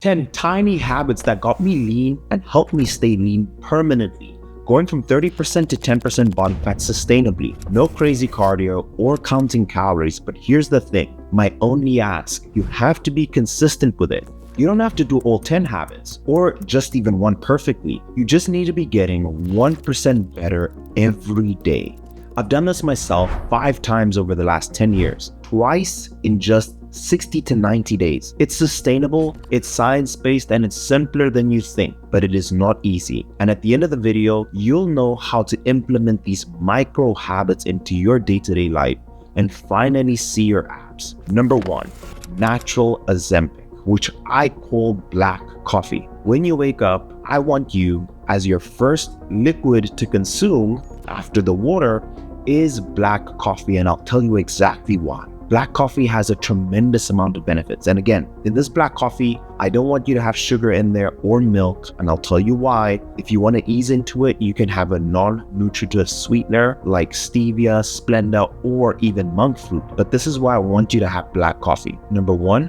10 tiny habits that got me lean and helped me stay lean permanently. Going from 30% to 10% body fat sustainably. No crazy cardio or counting calories, but here's the thing. My only ask, you have to be consistent with it. You don't have to do all 10 habits or just even one perfectly. You just need to be getting 1% better every day. I've done this myself 5 times over the last 10 years, twice in just 60 to 90 days. It's sustainable, it's science-based, and it's simpler than you think, but it is not easy. And at the end of the video, you'll know how to implement these micro habits into your day-to-day life and finally see your abs. Number 1, natural Ozempic, which I call black coffee. When you wake up, I want you, as your first liquid to consume after the water, is black coffee, and I'll tell you exactly why. Black coffee has a tremendous amount of benefits. And again, in this black coffee, I don't want you to have sugar in there or milk, and I'll tell you why. If you want to ease into it, you can have a non-nutritive sweetener like stevia, Splenda, or even monk fruit. But this is why I want you to have black coffee. Number 1,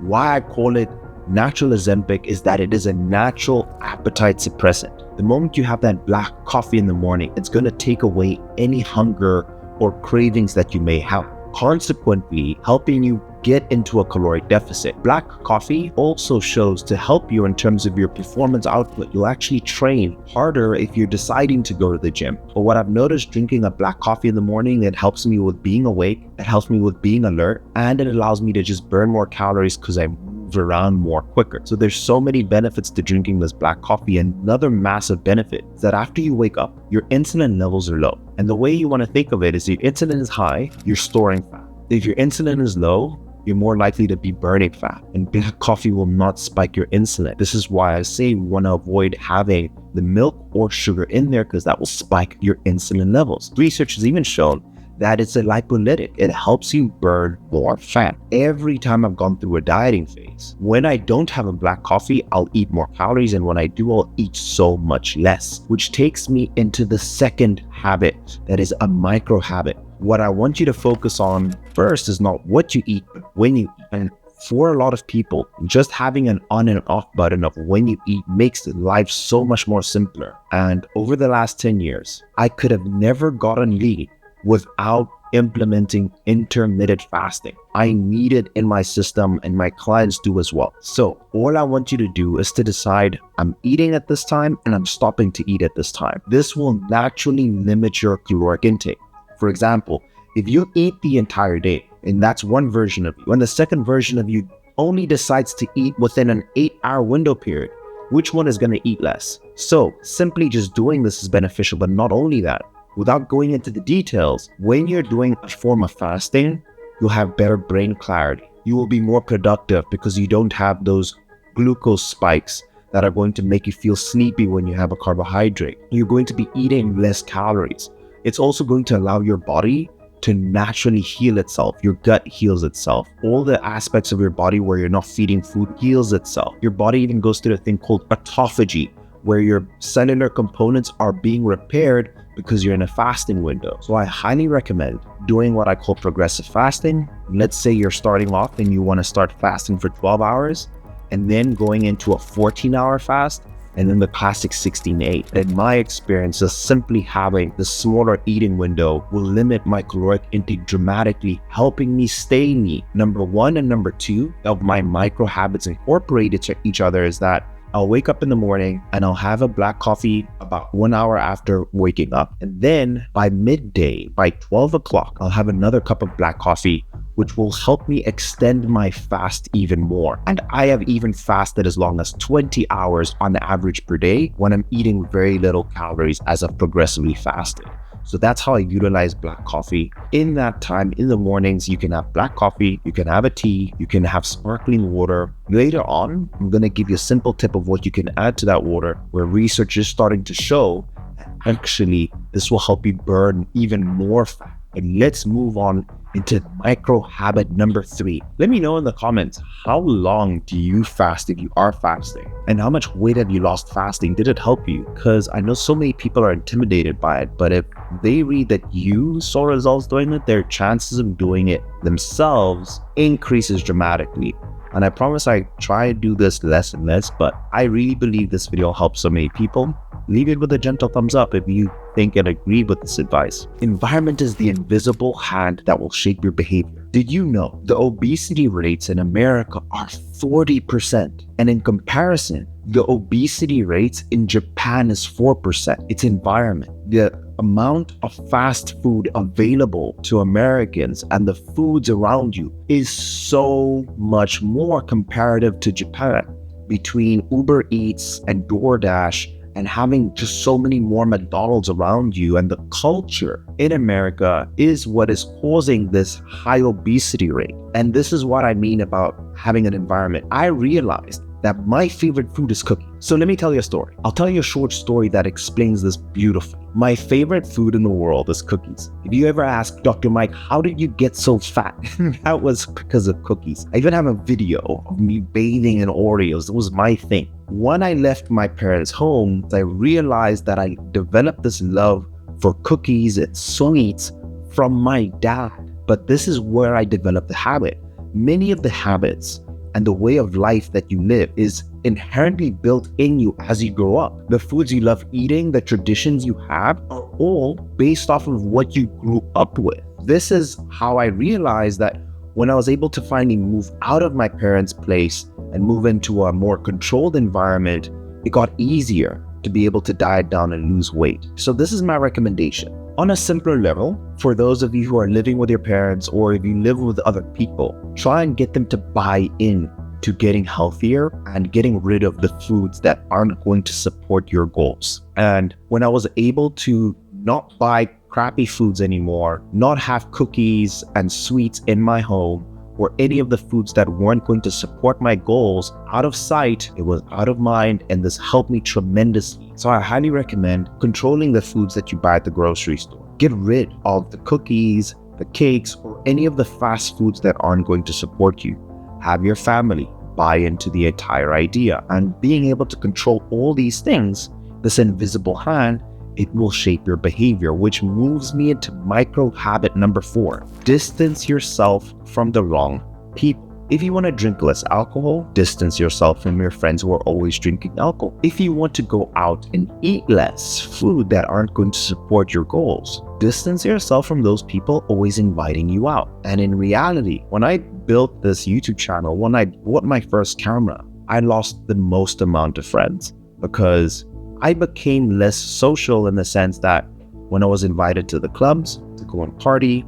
why I call it natural Ozempic is that it is a natural appetite suppressant. The moment you have that black coffee in the morning, it's going to take away any hunger or cravings that you may have, consequently helping you get into a caloric deficit. Black coffee also shows to help you in terms of your performance output. You'll actually train harder if you're deciding to go to the gym. But what I've noticed drinking a black coffee in the morning, it helps me with being awake, it helps me with being alert, and it allows me to just burn more calories because I move around more quicker. So there's so many benefits to drinking this black coffee. And another massive benefit is that after you wake up, your insulin levels are low. And the way you want to think of it is if your insulin is high, you're storing fat. If your insulin is low, you're more likely to be burning fat, and black coffee will not spike your insulin. This is why I say you want to avoid having the milk or sugar in there, because that will spike your insulin levels. Research has even shown that it's a lipolytic. It helps you burn more fat. Every time I've gone through a dieting phase, when I don't have a black coffee, I'll eat more calories, and when I do, I'll eat so much less, which takes me into the second habit, that is a micro habit. What I want you to focus on first is not what you eat, but when you eat. And for a lot of people, just having an on and off button of when you eat makes life so much more simpler. And over the last 10 years, I could have never gotten lean without implementing intermittent fasting. I need it in my system, and my clients do as well. So all I want you to do is to decide, I'm eating at this time and I'm stopping to eat at this time. This will naturally limit your caloric intake. For example, if you eat the entire day, and that's one version of you, and the second version of you only decides to eat within an 8-hour window period, which one is going to eat less? So simply just doing this is beneficial. But not only that, without going into the details, when you're doing a form of fasting, you'll have better brain clarity. You will be more productive because you don't have those glucose spikes that are going to make you feel sleepy when you have a carbohydrate. You're going to be eating less calories. It's also going to allow your body to naturally heal itself. Your gut heals itself. All the aspects of your body where you're not feeding food heals itself. Your body even goes through a thing called autophagy, where your cellular components are being repaired because you're in a fasting window. So I highly recommend doing what I call progressive fasting. Let's say you're starting off and you want to start fasting for 12 hours and then going into a 14-hour fast, and then the classic 16-8. In my experience, just simply having the smaller eating window will limit my caloric intake dramatically, helping me stay lean. Number 1 and number 2 of my micro habits incorporated to each other is that I'll wake up in the morning and I'll have a black coffee about 1 hour after waking up. And then by midday, by 12 o'clock, I'll have another cup of black coffee, which will help me extend my fast even more. And I have even fasted as long as 20 hours on average per day when I'm eating very little calories as I've progressively fasted. So that's how I utilize black coffee. In that time, in the mornings, you can have black coffee, you can have a tea, you can have sparkling water. Later on, I'm going to give you a simple tip of what you can add to that water, where research is starting to show that actually this will help you burn even more fat. And let's move on into micro habit number 3. Let me know in the comments, how long do you fast if you are fasting? And how much weight have you lost fasting? Did it help you? Because I know so many people are intimidated by it, but if they read that you saw results doing it, their chances of doing it themselves increases dramatically. And I promise I try to do this less and less, but I really believe this video helps so many people. Leave it with a gentle thumbs up if you think and agree with this advice. Environment is the invisible hand that will shape your behavior. Did you know the obesity rates in America are 40%? And in comparison, the obesity rates in Japan is 4%. It's environment. The amount of fast food available to Americans and the foods around you is so much more comparative to Japan. Between Uber Eats and DoorDash and having just so many more McDonald's around you, and the culture in America is what is causing this high obesity rate. And this is what I mean about having an environment. I realized that my favorite food is cooking. So let me tell you a story. I'll tell you a short story that explains this beautifully. My favorite food in the world is cookies. If you ever ask Dr. Mike, how did you get so fat? That was because of cookies. I even have a video of me bathing in Oreos. It was my thing. When I left my parents' home, I realized that I developed this love for cookies and sweets from my dad. But this is where I developed the habit. Many of the habits and the way of life that you live is inherently built in you as you grow up. The foods you love eating, the traditions you have are all based off of what you grew up with. This is how I realized that when I was able to finally move out of my parents' place and move into a more controlled environment, it got easier to be able to diet down and lose weight. So this is my recommendation. On a simpler level, for those of you who are living with your parents or if you live with other people, try and get them to buy in to getting healthier and getting rid of the foods that aren't going to support your goals. And when I was able to not buy crappy foods anymore, not have cookies and sweets in my home, or any of the foods that weren't going to support my goals, out of sight, it was out of mind, and this helped me tremendously. So I highly recommend controlling the foods that you buy at the grocery store. Get rid of the cookies, the cakes, or any of the fast foods that aren't going to support you. Have your family buy into the entire idea. And being able to control all these things, this invisible hand, it will shape your behavior, which moves me into micro habit number 4. Distance yourself from the wrong people. If you want to drink less alcohol, distance yourself from your friends who are always drinking alcohol. If you want to go out and eat less food that aren't going to support your goals, distance yourself from those people always inviting you out. And in reality, when I built this YouTube channel, when I bought my first camera, I lost the most amount of friends because I became less social in the sense that when I was invited to the clubs to go and party,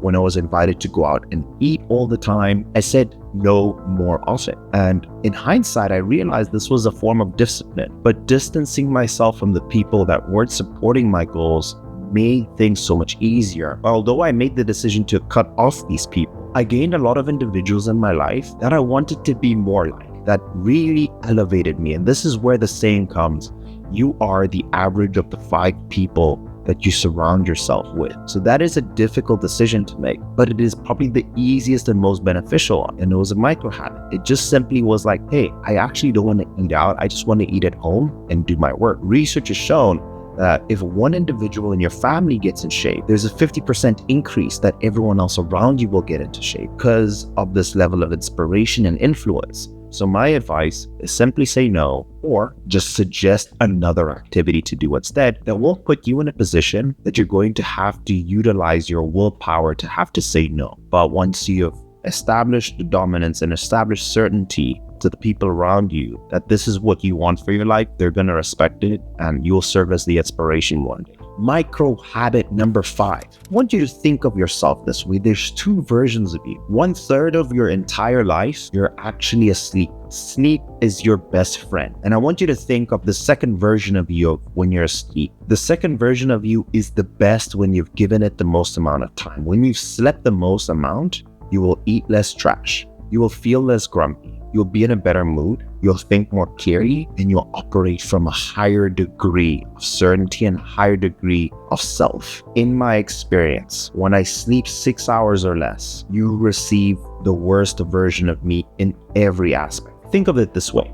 when I was invited to go out and eat all the time, I said no more often. And in hindsight, I realized this was a form of discipline, but distancing myself from the people that weren't supporting my goals made things so much easier. Although I made the decision to cut off these people, I gained a lot of individuals in my life that I wanted to be more like, that really elevated me. And this is where the saying comes, you are the average of the 5 people that you surround yourself with. So that is a difficult decision to make, but it is probably the easiest and most beneficial. And it was a micro habit. It just simply was like, hey, I actually don't want to eat out. I just want to eat at home and do my work. Research has shown that if one individual in your family gets in shape, there's a 50% increase that everyone else around you will get into shape because of this level of inspiration and influence. So my advice is simply say no, or just suggest another activity to do instead that will put you in a position that you're going to have to utilize your willpower to have to say no. But once you've established the dominance and established certainty to the people around you that this is what you want for your life, they're going to respect it and you'll serve as the inspiration one day. Micro habit number 5. I want you to think of yourself this way. There's 2 versions of you. 1/3 of your entire life, you're actually asleep. Sleep is your best friend. And I want you to think of the second version of you when you're asleep. The second version of you is the best when you've given it the most amount of time. When you've slept the most amount, you will eat less trash. You will feel less grumpy. You'll be in a better mood, you'll think more clearly, and you'll operate from a higher degree of certainty and higher degree of self. In my experience, when I sleep 6 hours or less, you receive the worst version of me in every aspect. Think of it this way.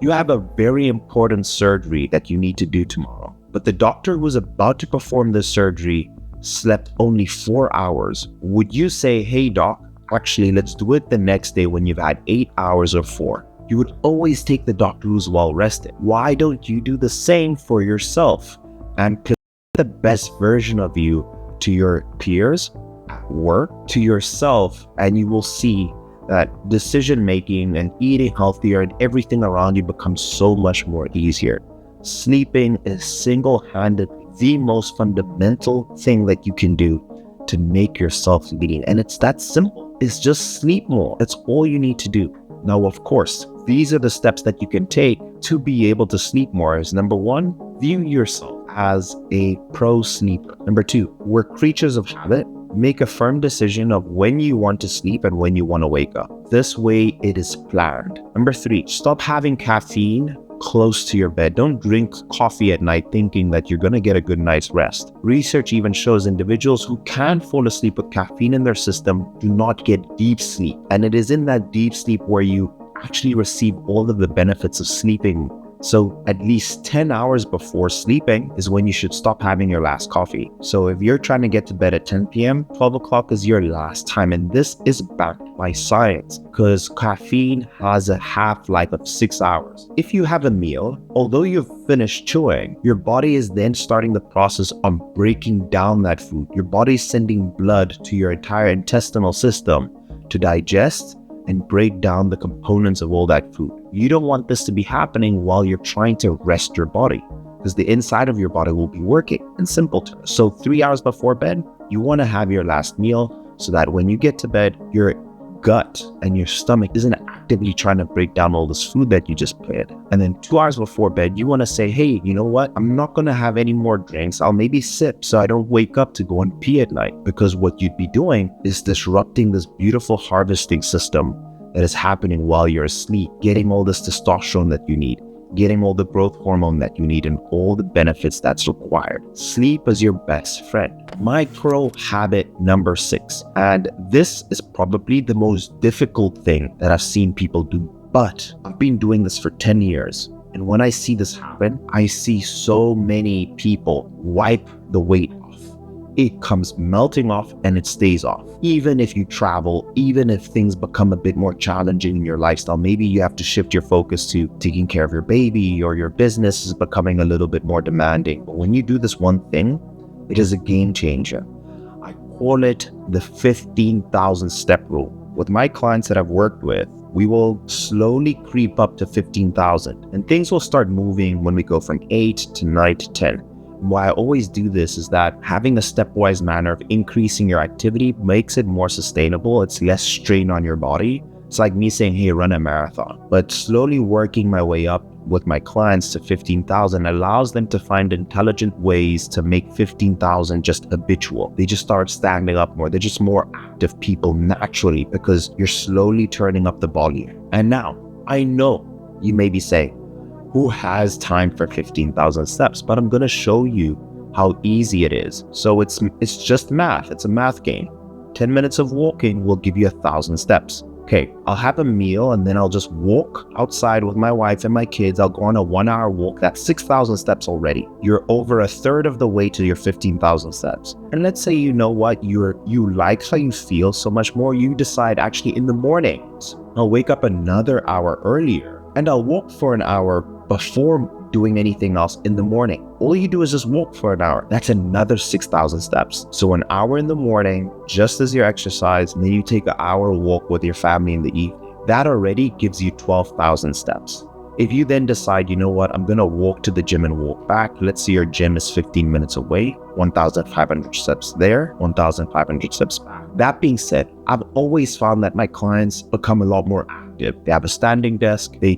You have a very important surgery that you need to do tomorrow, but the doctor who was about to perform this surgery slept only 4 hours. Would you say, hey doc, Actually, let's do it the next day when you've had 8 hours or 4. You would always take the doctor who's well rested. Why don't you do the same for yourself and present the best version of you to your peers, at work, to yourself, and you will see that decision making and eating healthier and everything around you becomes so much more easier. Sleeping is single-handedly the most fundamental thing that you can do to make yourself lean. And it's that simple. It's just sleep more. That's all you need to do. Now, of course, these are the steps that you can take to be able to sleep more. Is number 1, view yourself as a pro sleeper. Number 2, we're creatures of habit. Make a firm decision of when you want to sleep and when you want to wake up. This way it is planned. Number 3, stop having caffeine close to your bed. Don't drink coffee at night thinking that you're going to get a good night's rest. Research even shows individuals who can fall asleep with caffeine in their system do not get deep sleep. And it is in that deep sleep where you actually receive all of the benefits of sleeping. So at least 10 hours before sleeping is when you should stop having your last coffee. So if you're trying to get to bed at 10 p.m., 12 o'clock is your last time. And this is backed by science because caffeine has a half-life of 6 hours. If you have a meal, although you've finished chewing, your body is then starting the process of breaking down that food. Your body is sending blood to your entire intestinal system to digest and break down the components of all that food. You don't want this to be happening while you're trying to rest your body because the inside of your body will be working in simple terms. So 3 hours before bed, you want to have your last meal so that when you get to bed, your gut and your stomach isn't actively trying to break down all this food that you just put in. And then 2 hours before bed, you want to say, hey, you know what? I'm not going to have any more drinks. I'll maybe sip so I don't wake up to go and pee at night, because what you'd be doing is disrupting this beautiful harvesting system that is happening while you're asleep, getting all this testosterone that you need, getting all the growth hormone that you need, and all the benefits that's required. Sleep is your best friend. Micro habit number 6. And this is probably the most difficult thing that I've seen people do, but I've been doing this for 10 years. And when I see this happen, I see so many people wipe the weight off. It comes melting off and it stays off. Even if you travel, even if things become a bit more challenging in your lifestyle, maybe you have to shift your focus to taking care of your baby, or your business is becoming a little bit more demanding. But when you do this one thing, it is a game changer. I call it the 15,000 step rule. With my clients that I've worked with, we will slowly creep up to 15,000, and things will start moving when we go from 8 to 9 to 10. Why I always do this is that having a stepwise manner of increasing your activity makes it more sustainable. It's less strain on your body. It's like me saying, hey, run a marathon. But slowly working my way up with my clients to 15,000 allows them to find intelligent ways to make 15,000 just habitual. They just start standing up more. They're just more active people naturally because you're slowly turning up the volume. And now, I know you may be saying, who has time for 15,000 steps? But I'm going to show you how easy it is. So it's just math. It's a math game. 10 minutes of walking will give you 1,000 steps. Okay, I'll have a meal and then I'll just walk outside with my wife and my kids. I'll go on a 1-hour walk. That's 6,000 steps already. You're over a third of the way to your 15,000 steps. And let's say, you know what, you like how you feel so much more. You decide actually in the mornings, I'll wake up another hour earlier and I'll walk for an hour before doing anything else in the morning. All you do is just walk for an hour. That's another 6,000 steps. So an hour in the morning, just as your exercise, and then you take an hour walk with your family in the evening. That already gives you 12,000 steps. If you then decide, you know what, I'm gonna walk to the gym and walk back. Let's say your gym is 15 minutes away, 1,500 steps there, 1,500 steps back. That being said, I've always found that my clients become a lot more active. They have a standing desk, they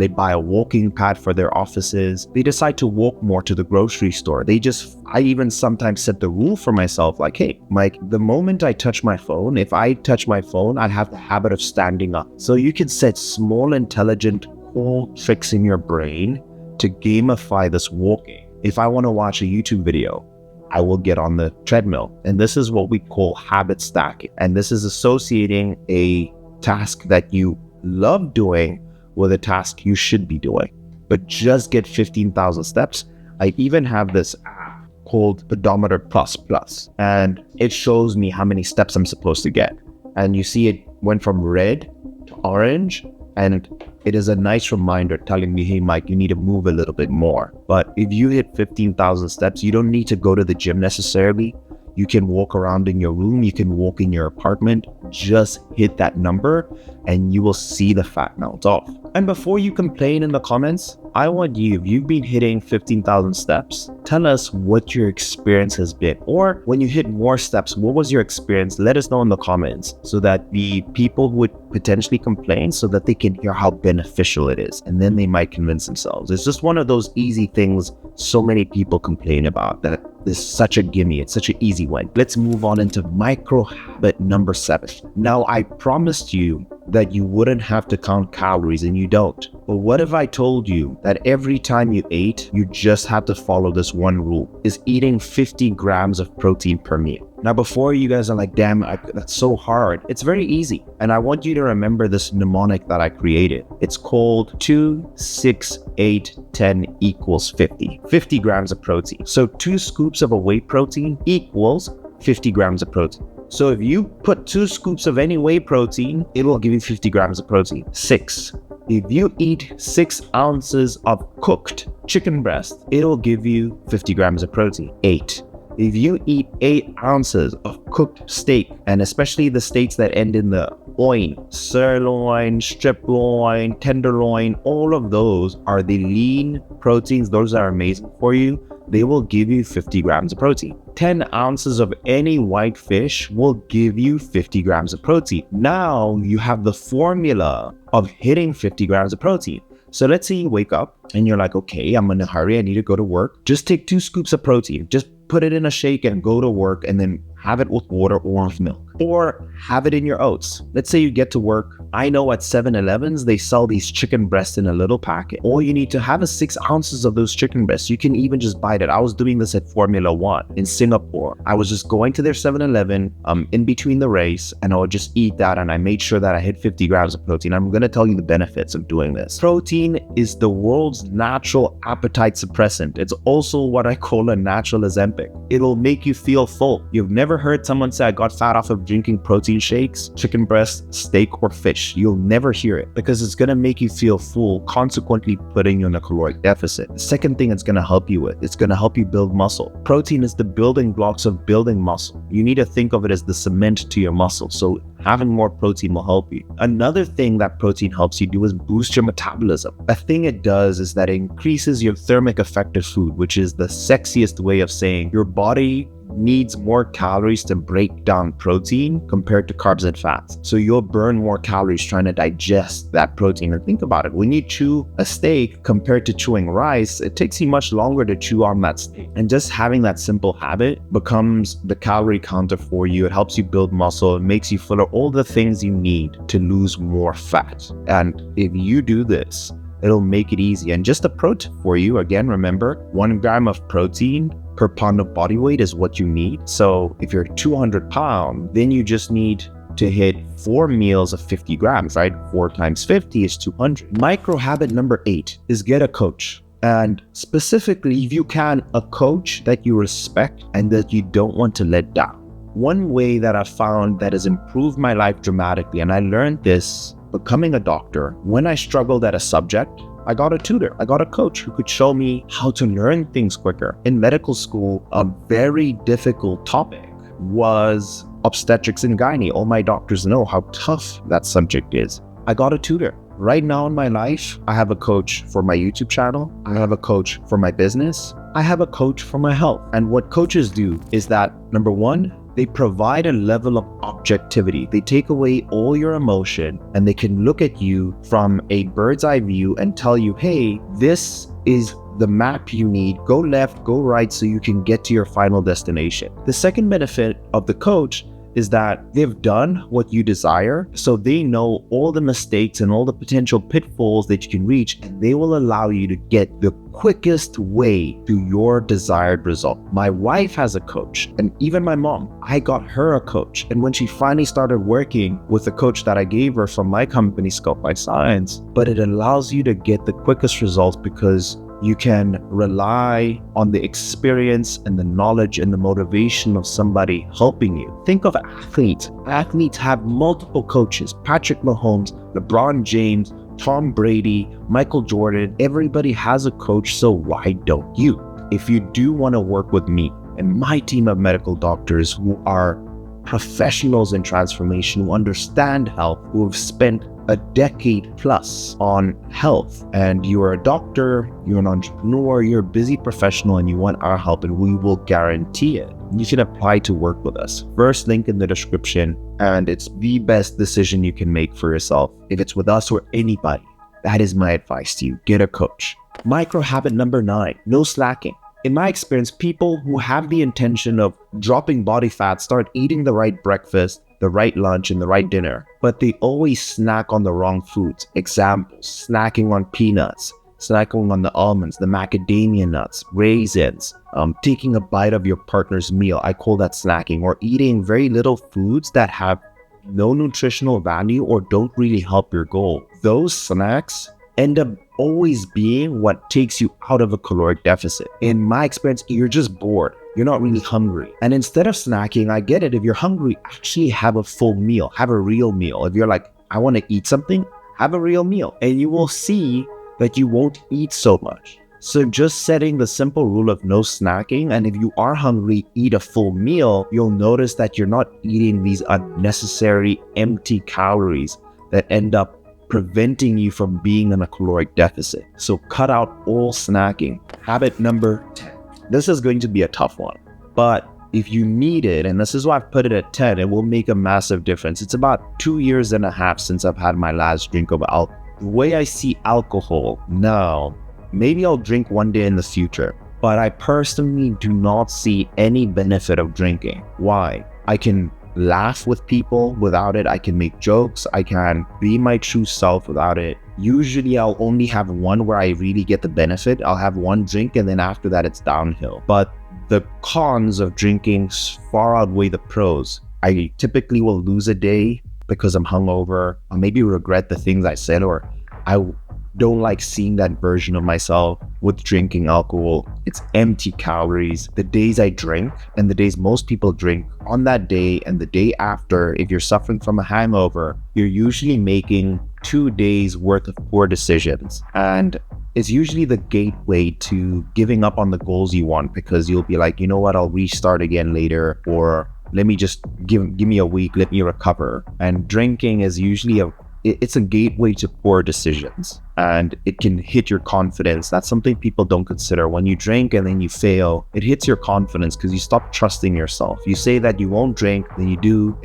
buy a walking pad for their offices, they decide to walk more to the grocery store. I even sometimes set the rule for myself, like, hey, Mike, the moment I touch my phone, if I touch my phone, I have the habit of standing up. So you can set small, intelligent, cool tricks in your brain to gamify this walking. If I want to watch a YouTube video, I will get on the treadmill. And this is what we call habit stacking. And this is associating a task that you love doing with a task you should be doing, but just get 15,000 steps. I even have this app called Pedometer Plus, and it shows me how many steps I'm supposed to get. and you see it went from red to orange, and it is a nice reminder telling me, hey, Mike, you need to move a little bit more. But if you hit 15,000 steps, you don't need to go to the gym necessarily. You can walk around in your room, you can walk in your apartment, just hit that number and you will see the fat melt off. And before you complain in the comments, I want you, if you've been hitting 15,000 steps, tell us what your experience has been. Or when you hit more steps, what was your experience? Let us know in the comments so that the people who would potentially complain, so that they can hear how beneficial it is. And then they might convince themselves. It's just one of those easy things so many people complain about, that is such a gimme. It's such an easy one. Let's move on into micro habit number 7. Now, I promised you that you wouldn't have to count calories, and you don't. But what if I told you that every time you ate, you just have to follow this one rule, is eating 50 grams of protein per meal. Now, before you guys are like, damn, that's so hard. It's very easy. And I want you to remember this mnemonic that I created. It's called 2, 6, 8, 10 equals 50. 50 grams of protein. So 2 scoops of a whey protein equals 50 grams of protein. So if you put 2 scoops of any whey protein, it will give you 50 grams of protein. 6. If you eat 6 ounces of cooked chicken breast, it'll give you 50 grams of protein. 8. If you eat 8 ounces of cooked steak, and especially the steaks that end in the loin, sirloin, strip loin, tenderloin, all of those are the lean proteins. Those are amazing for you. They will give you 50 grams of protein. 10 ounces of any white fish will give you 50 grams of protein. Now you have the formula of hitting 50 grams of protein. So let's say you wake up and you're like, okay, I'm in a hurry. I need to go to work. Just take 2 scoops of protein. Just put it in a shake and go to work, and then have it with water or with milk, or have it in your oats. Let's say you get to work. I know at 7-Elevens, they sell these chicken breasts in a little packet. All you need to have is 6 ounces of those chicken breasts. You can even just bite it. I was doing this at Formula One in Singapore. I was just going to their 7-Eleven in between the race, and I would just eat that, and I made sure that I hit 50 grams of protein. I'm going to tell you the benefits of doing this. Protein is the world's natural appetite suppressant. It's also what I call a natural Ozempic. It'll make you feel full. You've never heard someone say, I got fat off of drinking protein shakes, chicken breast, steak, or fish. You'll never hear it, because it's going to make you feel full, consequently putting you in a caloric deficit. The second thing it's going to help you with, it's going to help you build muscle. Protein is the building blocks of building muscle. You need to think of it as the cement to your muscle. So having more protein will help you. Another thing that protein helps you do is boost your metabolism. A thing it does is that it increases your thermic effect of food, which is the sexiest way of saying your body needs more calories to break down protein compared to carbs and fats. So you'll burn more calories trying to digest that protein. And think about it, when you chew a steak compared to chewing rice, it takes you much longer to chew on that steak. And just having that simple habit becomes the calorie counter for you. It helps you build muscle. It makes you full of all the things you need to lose more fat. And if you do this, it'll make it easy. And just a pro tip for you, again, remember 1 gram of protein per pound of body weight is what you need. So if you're 200 pounds, then you just need to hit 4 meals of 50 grams, right? 4 times 50 is 200. Micro habit number 8 is get a coach. And specifically, if you can, a coach that you respect and that you don't want to let down. One way that I found that has improved my life dramatically, and I learned this becoming a doctor, when I struggled at a subject, I got a tutor. I got a coach who could show me how to learn things quicker. In medical school, a very difficult topic was obstetrics and gynae. All my doctors know how tough that subject is. I got a tutor. Right now in my life, I have a coach for my YouTube channel. I have a coach for my business. I have a coach for my health. And what coaches do is that, number 1, they provide a level of objectivity. They take away all your emotion and they can look at you from a bird's eye view and tell you, hey, this is the map you need. Go left, go right, so you can get to your final destination. The second benefit of the coach is that they've done what you desire, so they know all the mistakes and all the potential pitfalls that you can reach, and they will allow you to get the quickest way to your desired result. My wife has a coach, and even my mom, I got her a coach. And when she finally started working with the coach that I gave her from my company, Scope by Science, but it allows you to get the quickest results because You can rely on the experience and the knowledge and the motivation of somebody helping you. Think of athletes. Athletes have multiple coaches. Patrick Mahomes, LeBron James, Tom Brady, Michael Jordan. Everybody has a coach, so why don't you? If you do want to work with me and my team of medical doctors who are professionals in transformation, who understand health, who have spent a decade plus on health, and you are a doctor, you're an entrepreneur, you're a busy professional, and you want our help, and we will guarantee it. You can apply to work with us. First link in the description, and it's the best decision you can make for yourself. If it's with us or anybody, that is my advice to you. Get a coach. Micro habit number 9, no slacking. In my experience, people who have the intention of dropping body fat start eating the right breakfast, the right lunch, and the right dinner, but they always snack on the wrong foods. Examples: snacking on peanuts, snacking on the almonds, the macadamia nuts, raisins, taking a bite of your partner's meal. I call that snacking. Or eating very little foods that have no nutritional value or don't really help your goal. Those snacks end up always being what takes you out of a caloric deficit. In my experience, you're just bored. You're not really hungry. And instead of snacking, I get it. If you're hungry, actually have a full meal. Have a real meal. If you're like, I want to eat something, have a real meal. And you will see that you won't eat so much. So just setting the simple rule of no snacking, and if you are hungry, eat a full meal, you'll notice that you're not eating these unnecessary empty calories that end up preventing you from being in a caloric deficit. So cut out all snacking. Habit number 10. This is going to be a tough one, but if you need it, and this is why I've put it at 10, it will make a massive difference. It's about 2.5 years since I've had my last drink of alcohol. The way I see alcohol now, maybe I'll drink one day in the future, but I personally do not see any benefit of drinking. Why? I can laugh with people without it. I can make jokes. I can be my true self without it. Usually I'll only have one where I really get the benefit. I'll have one drink and then after that it's downhill. But the cons of drinking far outweigh the pros. I typically will lose a day because I'm hungover. I'll maybe regret the things I said, or I don't like seeing that version of myself with drinking alcohol. It's empty calories. The days I drink and the days most people drink, on that day and the day after, if you're suffering from a hangover, you're usually making 2 days worth of poor decisions. And it's usually the gateway to giving up on the goals you want, because you'll be like, you know what, I'll restart again later, or let me just give me a week, let me recover. And drinking is usually it's a gateway to poor decisions, and it can hit your confidence. That's something people don't consider. When you drink and then you fail, it hits your confidence because you stop trusting yourself. You say that you won't drink, then you do.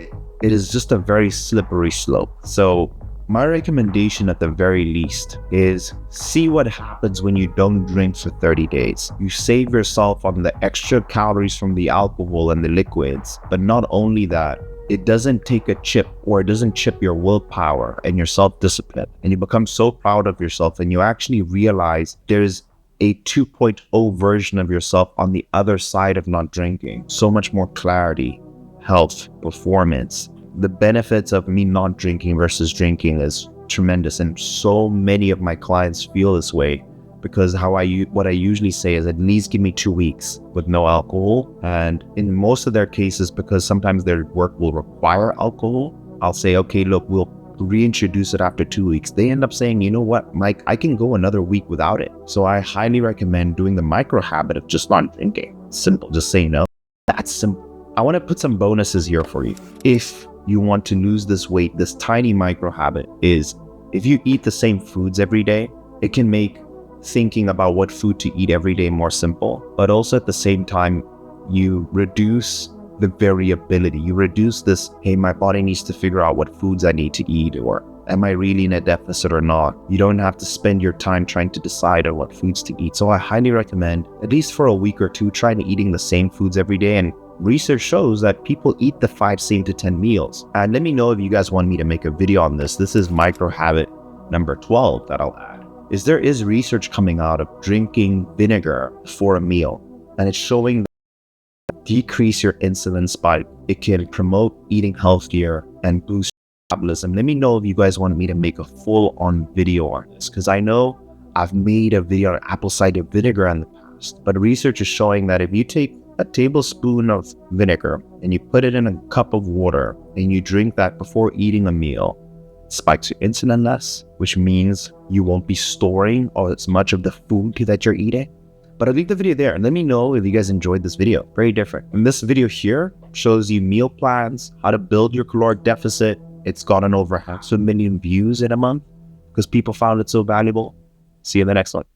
It is just a very slippery slope. So my recommendation at the very least is see what happens when you don't drink for 30 days. You save yourself on the extra calories from the alcohol and the liquids, but not only that, it doesn't take a chip, or it doesn't chip your willpower and your self-discipline. And you become so proud of yourself, and you actually realize there's a 2.0 version of yourself on the other side of not drinking. So much more clarity, health, performance. The benefits of me not drinking versus drinking is tremendous. And so many of my clients feel this way, because what I usually say is at least give me 2 weeks with no alcohol. And in most of their cases, because sometimes their work will require alcohol, I'll say, okay, look, we'll reintroduce it after 2 weeks. They end up saying, you know what, Mike, I can go another week without it. So I highly recommend doing the micro habit of just not drinking. Simple, just say no. That's simple. I want to put some bonuses here for you. If you want to lose this weight, this tiny micro habit is, if you eat the same foods every day, it can make thinking about what food to eat every day more simple, but also at the same time, you reduce the variability. You reduce this, hey, my body needs to figure out what foods I need to eat, or am I really in a deficit or not? You don't have to spend your time trying to decide on what foods to eat. So I highly recommend, at least for a week or two, trying to eating the same foods every day. And research shows that people eat the 5, 7 to 10 meals. And let me know if you guys want me to make a video on this. This is micro habit number 12 that I'll add. There is research coming out of drinking vinegar for a meal, and it's showing that decrease your insulin spike. It can promote eating healthier and boost metabolism. Let me know if you guys want me to make a full-on video on this, because I know I've made a video on apple cider vinegar in the past, but research is showing that if you take a tablespoon of vinegar and you put it in a cup of water and you drink that before eating a meal, it spikes your insulin less, which means you won't be storing as much of the food that you're eating. But I'll leave the video there and let me know if you guys enjoyed this video. Very different. And this video here shows you meal plans, how to build your caloric deficit. It's gotten over 500,000 views in a month because people found it so valuable. See you in the next one.